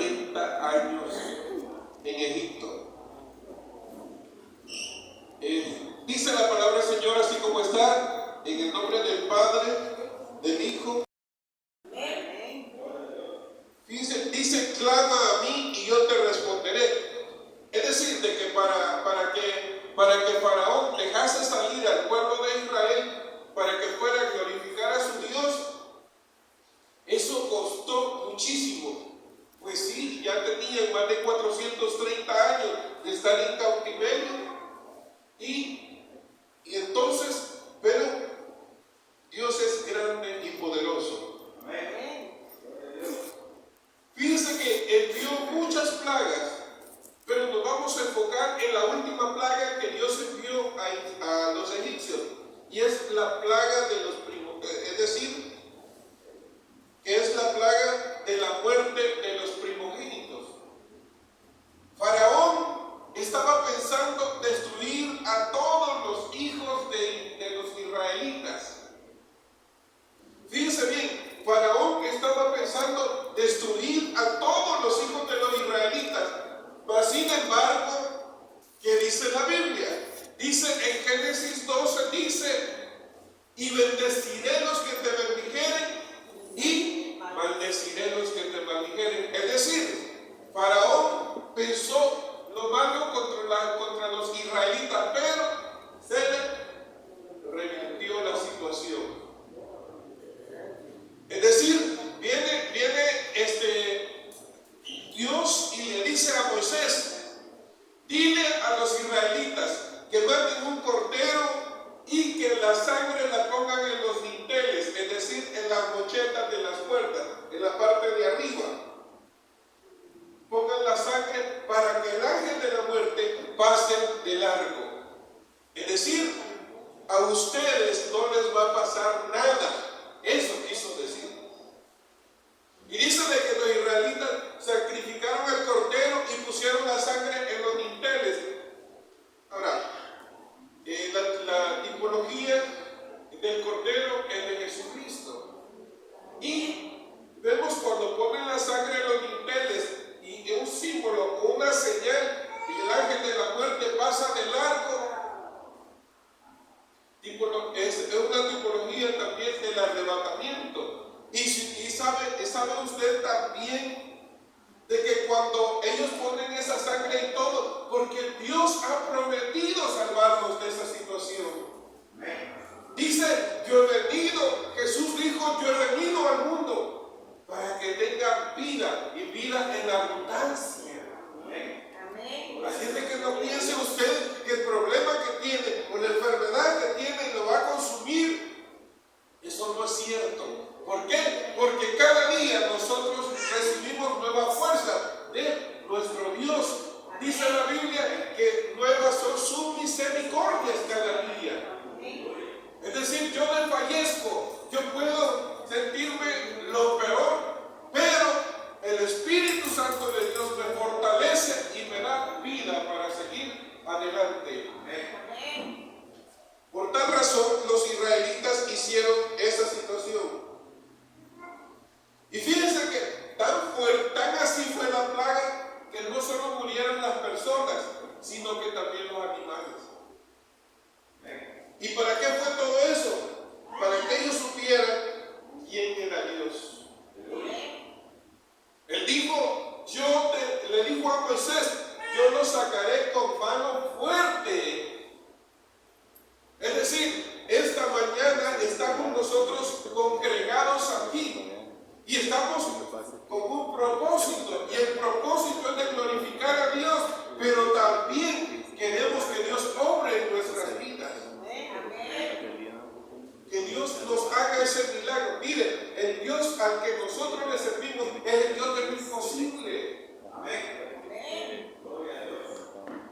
30 años en Egipto. Dice la palabra del Señor así como está, en el nombre del Padre, del Hijo. Fíjense, dice, clama a mí y yo te responderé. Es decir, de que para que Faraón dejase salir al pueblo de Israel, para que fuera a glorificar a su Dios, eso costó muchísimo. Pues sí, ya tenían más de 430 años de estar en cautiverio. Y entonces, pero Dios es grande y poderoso. Fíjense que envió muchas plagas, pero nos vamos a enfocar en la última plaga que Dios envió a los egipcios, y es la plaga de los primogénitos, es decir, que es la plaga de la muerte de los primogénitos. Faraón estaba pensando destruir a todos los hijos de los israelitas. Fíjense bien, Faraón estaba pensando destruir a todos los hijos de los israelitas. Pero sin embargo, ¿qué dice la Biblia? Dice en Génesis 12, dice, y bendeciré los que te bendijeren y maldeciré los que te maldijeren. Es decir, Faraón pensó lo malo contra los israelitas, pero se le revirtió la situación. Es decir, viene Dios y le dice a Moisés, dile a los israelitas que maten un cordero y que la sangre la pongan en los dinteles, es decir, en las mochetas de las puertas, en la parte de arriba. Pongan la sangre para que el ángel de la muerte pase de largo. Es decir, a ustedes no les va a pasar nada. Eso quiso decir. Y dice de que los israelitas sacrificaron el cordero y pusieron la sangre en los dinteles. Ahora, la tipología del cordero es de Jesucristo. Y vemos cuando ponen la sangre en los dinteles y es un símbolo o una señal y el ángel de la muerte pasa de largo. Es una tipología también del arrebatamiento. Y sabe usted también de que cuando ellos ponen esa sangre y todo, porque Dios ha prometido salvarnos de esa situación. Dice, yo he venido, Jesús dijo, yo he venido al mundo para que tengan vida y vida en abundancia. Así es de que no piense usted que el problema que tiene o la enfermedad que tiene lo va a consumir. Eso no es cierto. ¿Por qué? Porque cada día nosotros recibimos nueva fuerza de nuestro Dios. Dice la Biblia que nuevas son sus misericordias cada día. Es decir, yo desfallezco, yo puedo sentirme lo peor, pero el Espíritu Santo de Dios me fortalece y me da vida para seguir adelante. Por tal razón, los israelitas hicieron esa situación. Y fíjense que tan así fue la plaga que no solo murieron las personas, sino que también los animales. ¿Y para qué fue todo eso? Para que ellos supieran quién era Dios. Él dijo, le dijo a Moisés, yo los sacaré con mano fuerte. Es decir, esta mañana estamos nosotros congregados aquí y estamos con un propósito, y el propósito es de glorificar a Dios, pero también queremos que Dios obre en nuestras vidas. Que Dios nos haga ese milagro. Mire, el Dios al que nosotros le servimos es el Dios de lo imposible.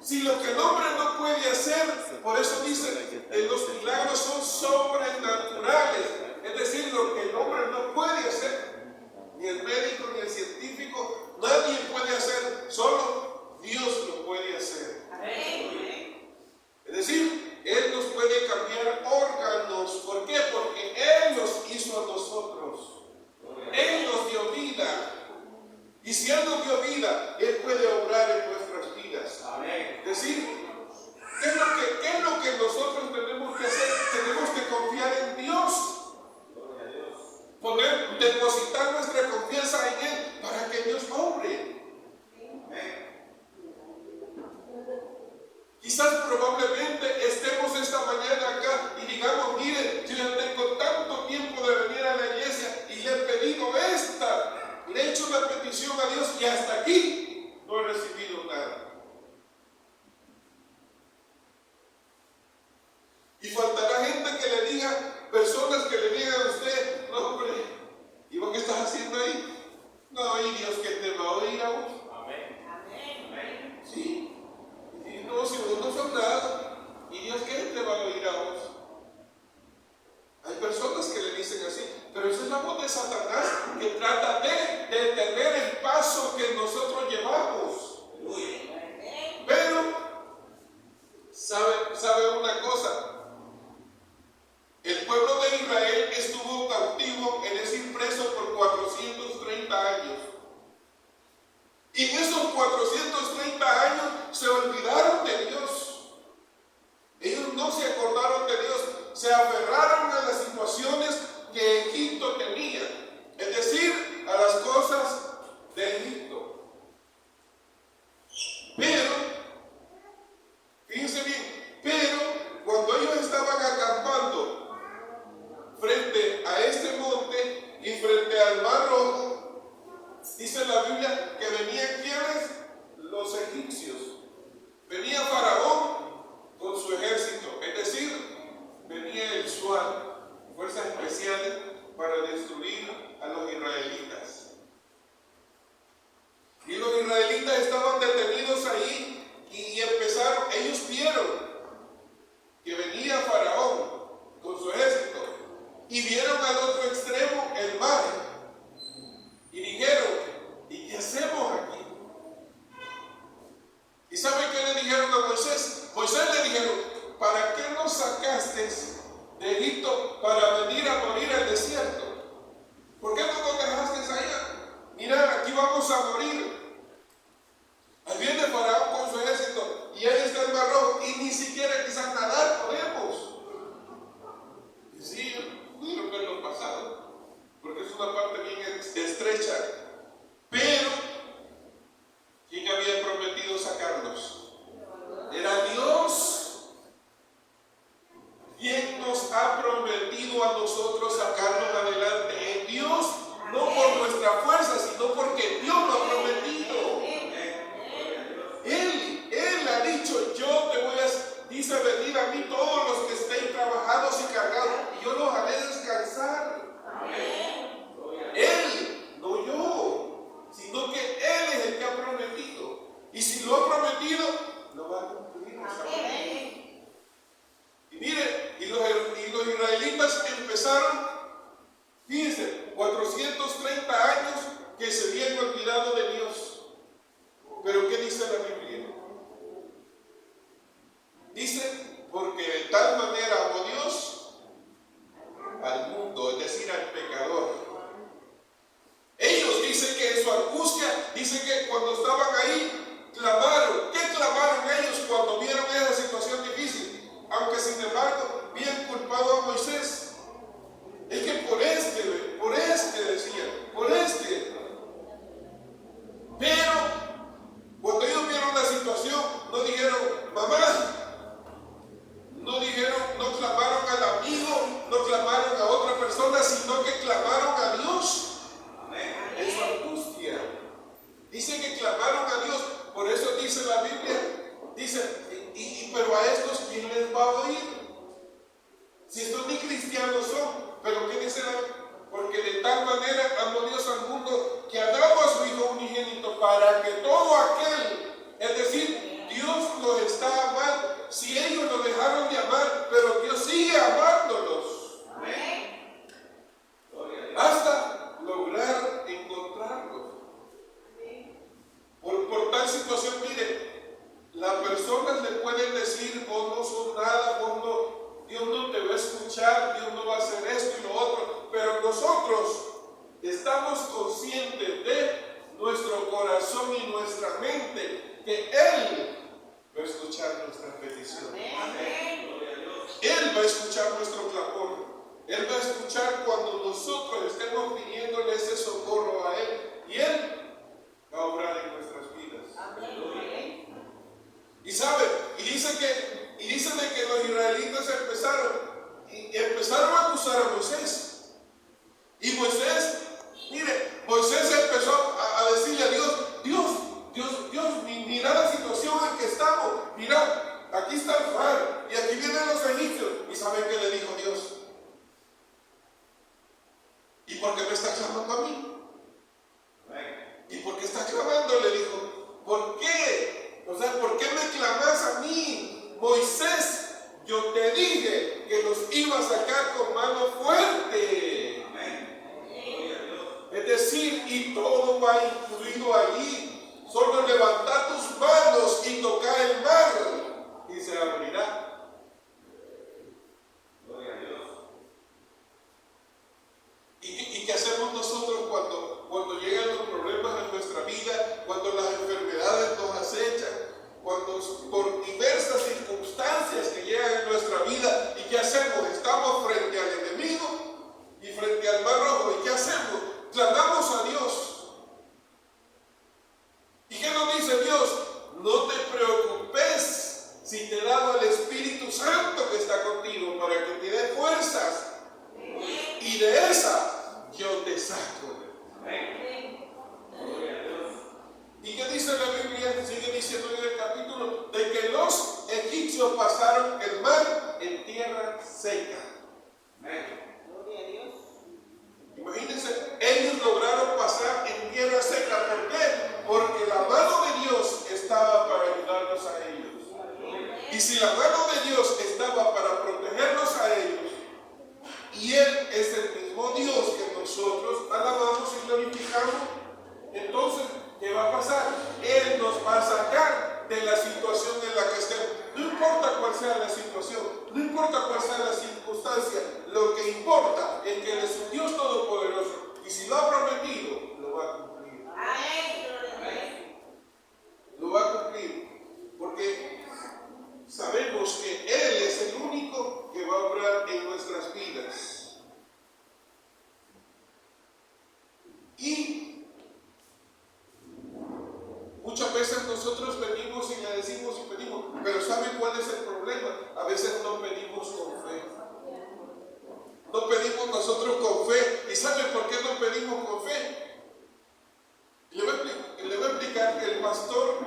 Si lo que el hombre no puede hacer, por eso dice, los milagros son sobrenaturales. Es decir, lo que el hombre no puede hacer, ni el médico ni el científico, nadie puede hacer, solo Dios lo puede hacer. Es decir, Él nos puede cambiar órganos. ¿Por qué? Porque Él nos hizo a nosotros. Él nos dio vida. Y si Él nos dio vida, Él puede obrar en nuestras vidas. Amén. Es decir, ¿qué es lo que nosotros tenemos que hacer? Tenemos que confiar en Dios. Depositar nuestra confianza en Él para que Dios obre. Quizás probablemente estemos esta mañana acá y digamos, mire, yo ya tengo tanto tiempo de venir a la iglesia y le he pedido le he hecho una petición a Dios y hasta aquí no he recibido nada. Y faltará gente que le diga, personas que le digan a usted, no hombre, ¿y vos qué estás haciendo ahí? No, y Dios que te va a oír a vos. Amén. Amén. Sí. Y no, si vos no sos nada, ¿y Dios qué te va a oír a vos? Hay personas que le dicen así, pero esa es la voz de Satanás que trata de detener el paso que nosotros llevamos. Pero, ¿sabe una cosa? El pueblo de Israel estuvo cautivo, es decir, preso por 430 años. Y en esos 430 años se olvidaron de Dios. Ellos no se acordaron de Dios, se aferraron a las situaciones que Egipto tenía, es decir, a las cosas de Egipto. Pero, fíjense bien, cuando ellos estaban acampando frente a este monte y frente al Mar Rojo, dice la Biblia que venían ¿quiénes? Los egipcios. Venía Faraón con su ejército, es decir, venía el SWAT, fuerzas especiales para destruir a los israelitas. Y los israelitas estaban detenidos ahí y empezaron, ellos vieron que venía Faraón con su ejército y vieron al otro extremo el mar y dijeron, ¿y qué hacemos aquí? ¿Y saben qué le dijeron a Moisés? Moisés le dijeron, ¿para qué nos sacaste de Egipto para venir a morir al desierto? ¿Por qué no nos dejaste allá? Mira, aquí vamos a morir. Ahí viene Faraón con su ejército y ahí está el Mar Rojo y ni siquiera quizás nadar podemos. Y sí, pudieron verlo pasado, porque es una parte bien estrecha. Pero, ¿quién había prometido sacarnos? Era Dios. ¿Quién nos ha prometido a nosotros sacarnos adelante? Dios, no por nuestra fuerza, sino porque Dios lo ha prometido. Él ha dicho, yo te voy a, dice, venid a mí todos los que estén trabajados y cargados, y yo los haré descansar. Él, no yo, sino que Él es el que ha prometido. Y si lo ha prometido, lo va a cumplir. Y mire, y los israelitas empezaron, fíjense, 430 años que se habían olvidado de Dios. Pero ¿qué dice la Biblia? Dice, porque de tal manera amó Dios al mundo, es decir, al pecador. Ellos dicen que en su angustia, dicen que cuando estaban ahí, clamaron. ¿Qué clamaron ellos cuando vieron esa situación difícil? Aunque sin embargo, bien culpado a Moisés. Es que por este decían, por este. Pero, cuando ellos vieron la situación, no dijeron, mamá, no clamaron al amigo, no clamaron a otra persona, sino que clamaron a Dios en su angustia. Dice que clamaron a Dios, por eso dice la Biblia, dice, pero a estos, ¿quién les va a oír? Si estos ni cristianos son, pero ¿qué dice la Biblia? Porque de tal manera amó Dios al mundo que ha dado a su Hijo unigénito para que todo aquel, es decir, Dios los está amando. Si ellos lo dejaron de amar, pero Dios sigue amándolos. Amén. Hasta lograr encontrarlos. Por tal situación, mire, las personas le pueden decir, vos no sos nada, Dios no te va a escuchar, Dios no va a hacer esto y lo otro, pero nosotros estamos conscientes de nuestro corazón corazón y nuestra mente que Él va a escuchar nuestras peticiones. Él va a escuchar nuestro clamor. Él va a escuchar cuando nosotros estemos pidiéndole ese socorro a Él. Y Él va a obrar en nuestras vidas. Y sabe, y dice de que los israelitas empezaron a acusar a Moisés. Y Moisés empezó a decirle a Dios, mira la situación en que estamos. Mira, aquí está el mar y aquí vienen los egipcios. ¿Y saben qué le dijo Dios? ¿Y por qué me está clamando a mí? ¿Y por qué está clamando? Le dijo, ¿por qué? O sea, ¿por qué me clamas a mí? Moisés, yo te dije que los iba a sacar con mano fuerte. Es decir, y todo va incluido allí. Solo levantar tus manos y tocar el mar y se abrirá. ¿Y qué hacemos nosotros cuando llegan los problemas en nuestra vida, cuando las enfermedades nos acechan, cuando por diversas circunstancias que llegan en nuestra vida? ¿Y qué hacemos? Estamos frente al enemigo y frente al mar rojo. ¿Y qué hacemos? Clamamos a Dios. ¿Y qué nos dice Dios? No te preocupes si te he dado el Espíritu Santo que está contigo para que te dé fuerzas. Y de esa yo te saco. ¿Y qué dice la Biblia? Sigue diciendo en el capítulo de que los egipcios pasaron el mar en tierra seca. Imagínense, ellos lograron pasar en tierra seca. ¿Por qué? Porque la mano de Dios estaba para ayudarlos a ellos. Y si la mano de Dios estaba para protegerlos a ellos, y Él es el mismo Dios que nosotros alabamos y glorificamos, entonces, ¿qué va a pasar? Él nos va a sacar de la situación en la que estemos. No importa cuál sea la situación, no importa cuál sea la circunstancia, lo que importa es que Él es un Dios todopoderoso. Y si lo ha prometido, lo va a cumplir. Lo va a cumplir. Porque sabemos que Él es el único que va a obrar en nuestras vidas. Y muchas veces nosotros venimos y le decimos y pedimos, pero ¿saben cuál es el problema? A veces no pedimos con fe. No pedimos nosotros con fe. ¿Y saben por qué no pedimos con fe? Le voy a explicar que el pastor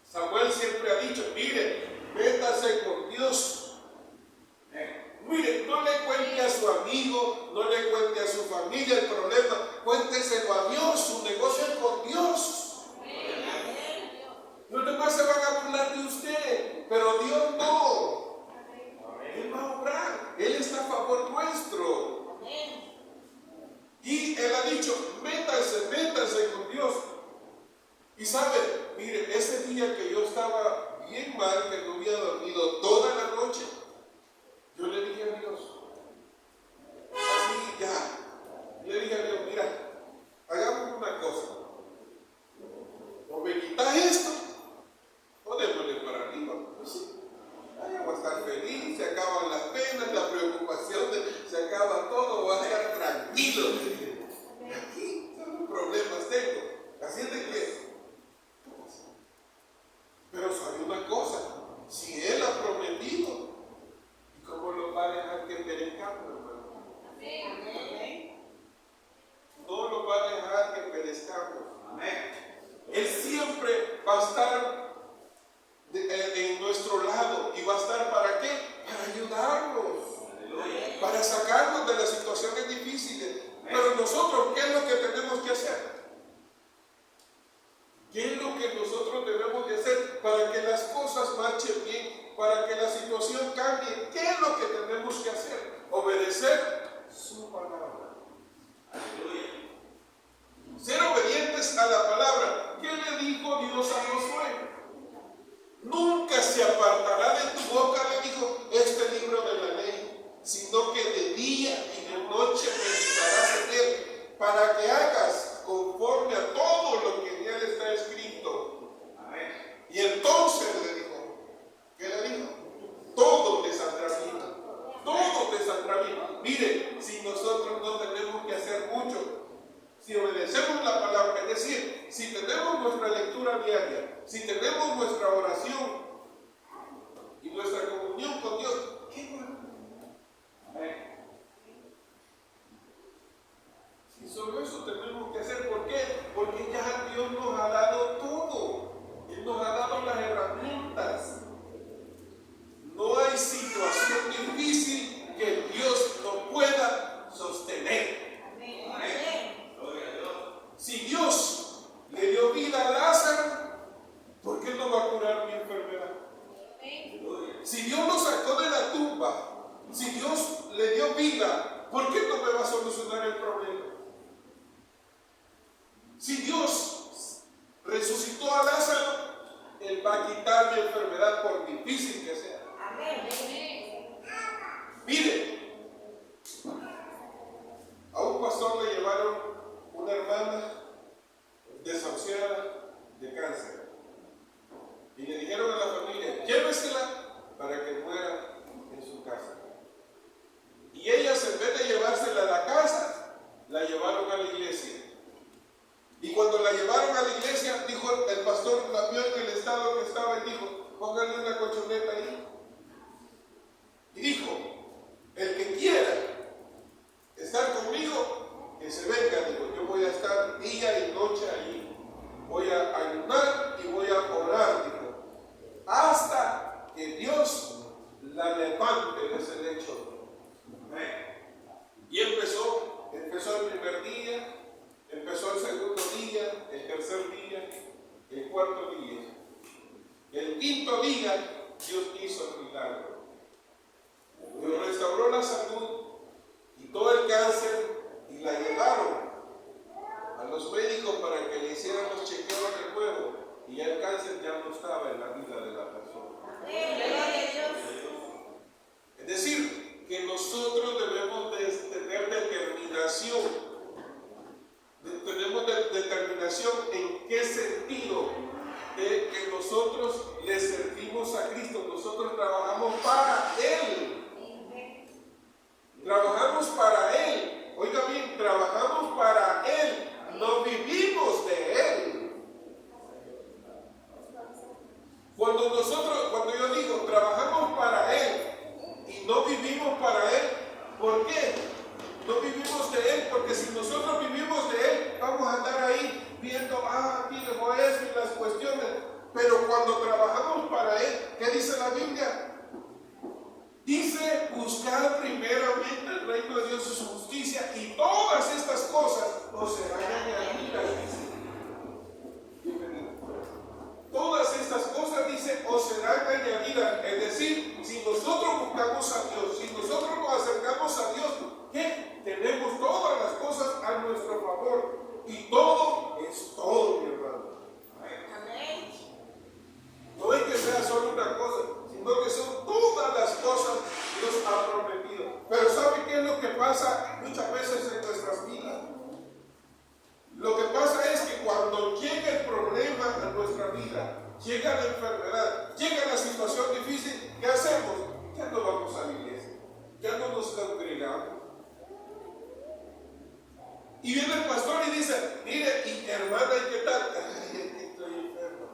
Samuel siempre ha dicho, mire, métase con Dios. Mire, no le cuente a su amigo, no le cuente a su familia el problema, cuénteselo a Dios, su negocio es con Dios. Los demás se van a burlar de usted, pero Dios no. Él va a obrar, Él está a favor nuestro. Y Él ha dicho, métanse con Dios. Y sabe, mire, ese día que yo estaba bien mal, que no había dormido toda la noche, yo le dije a Dios, así ya, le dije a Dios, mira, hagamos una cosa, o me quitas esto, o démosle para arriba. Pues sí, voy a estar feliz, se acaban las penas, la preocupación, se acaba todo, voy a estar tranquilo. Aquí solo problemas tengo, así es de que, pero sabe una cosa, si Él ha prometido, ¿cómo lo va a dejar que perezcamos, hermano? No lo va a dejar que perezcamos. Él siempre va a estar en nuestro lado. ¿Y va a estar para qué? Para ayudarnos, para sacarnos de las situaciones difíciles. Pero nosotros, ¿qué es lo que tenemos que hacer? ¿Qué es lo que nosotros debemos de hacer para que las cosas marchen bien, para que la situación cambie? ¿Qué es lo que tenemos que hacer? Obedecer su palabra. Aleluya. Ser obedientes a la palabra. ¿Qué le dijo Dios a Josué? Nunca se apartará de tu boca, le dijo, este libro de la ley, sino que de día y de noche meditarás en él, para que hagas conforme a todo lo que en él está lectura diaria, si tenemos nuestra oración y nuestra comunión con Dios, ¿qué bueno? Y solo eso tenemos que hacer. ¿Por qué? Porque ya Dios nos ha dado todo. Él nos ha dado las herramientas. No hay situación difícil que Dios no pueda sostener. Si Dios le dio vida a Lázaro, ¿por qué no va a curar mi enfermedad? Si Dios lo sacó de la tumba, si Dios le dio vida, ¿por qué no me va a solucionar el problema? Si Dios resucitó a Lázaro, Él va a quitar mi enfermedad por difícil que sea. Mire, a un pastor le llevaron una hermana desahuciada de cáncer y le dijeron a la familia: llévesela para que muera en su casa. Y ellas, en vez de llevársela a la casa, la llevaron a la iglesia. Y cuando la llevaron a la iglesia, dijo el pastor, la vio en el estado que estaba y dijo: pónganle una colchoneta ahí. Y dijo: el que quiera estar conmigo, que se venga. Digo, yo voy a estar día y noche allí. Voy a ayunar y voy a orar, dijo, hasta que Dios la levante de ese lecho. Y empezó el primer día, empezó el segundo día, el tercer día, el cuarto día. El quinto día, Dios hizo el milagro. Dios restauró la salud, quitó el cáncer y la llevaron a los médicos para que le hicieran los chequeos de nuevo. Y ya el cáncer ya no estaba en la vida de la persona. Es decir, que nosotros debemos de tener determinación. Tenemos determinación en qué sentido, de que nosotros le servimos a Cristo, nosotros trabajamos para Él. Trabajamos para Él. Oiga bien, trabajamos para Él, no vivimos de Él. Cuando yo digo trabajamos para Él y no vivimos para Él, ¿por qué? No vivimos de Él, porque si nosotros vivimos de Él, vamos a andar ahí viendo, aquí dejó eso y las cuestiones. Pero cuando trabajamos para Él, ¿qué dice la Biblia? Dice: buscar primeramente el reino de Dios y su justicia, y todas estas cosas os serán añadidas. Todas estas cosas, dice, os serán añadidas. Es decir, si nosotros buscamos a Dios, si nosotros nos acercamos a Dios, ¿qué? Tenemos todas las cosas a nuestro favor. Y todo es todo, mi hermano. No es que sea solo una cosa, sino que son todas las cosas que Dios ha prometido. Pero ¿sabe qué es lo que pasa muchas veces en nuestras vidas? Lo que pasa es que cuando llega el problema a nuestra vida, llega la enfermedad, llega la situación difícil, ¿qué hacemos? Ya no vamos a la iglesia, ya no nos congregamos. Y viene el pastor y dice: mire, y hermana, ¿y qué tal? Ay, es que estoy enfermo.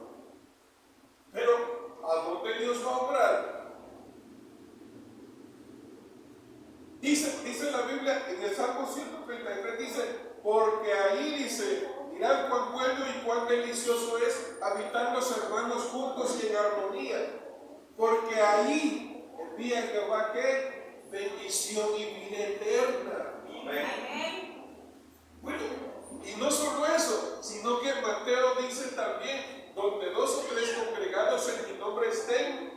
Pero, ¿a dónde Dios va a obrar? Dice la Biblia en el Salmo 133, dice: porque ahí dice, mirad cuán bueno y cuán delicioso es habitar los hermanos juntos y en armonía. Porque ahí envía Jehová, ¿qué? Bendición y vida eterna. Amén. Bueno, y no solo eso, sino que Mateo dice también: donde dos o tres congregados en mi nombre estén,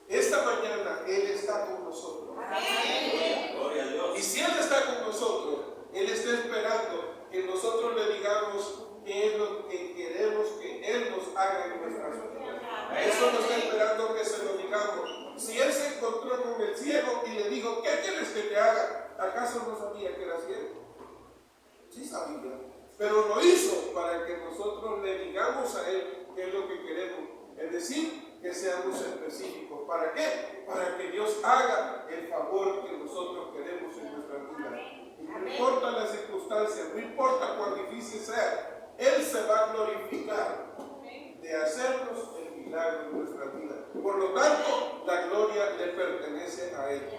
esta mañana Él está con nosotros. Amén. Gloria a Dios. Y si Él está con nosotros, Él está esperando que nosotros le digamos qué es lo que queremos que Él nos haga en nuestras vidas. Eso nos está esperando que se lo digamos. Si Él se encontró con el ciego y le dijo: ¿qué quieres que te haga? ¿Acaso no sabía que era ciego? Sí sabía, pero lo hizo para que nosotros le digamos a Él qué es lo que queremos. Es decir, que seamos específicos. ¿Para qué? Para que Dios haga el favor que nosotros queremos en nuestra vida. Y No importa la circunstancia, no importa cuán difícil sea, Él se va a glorificar de hacernos el milagro de nuestra vida. Por lo tanto, la gloria le pertenece a Él.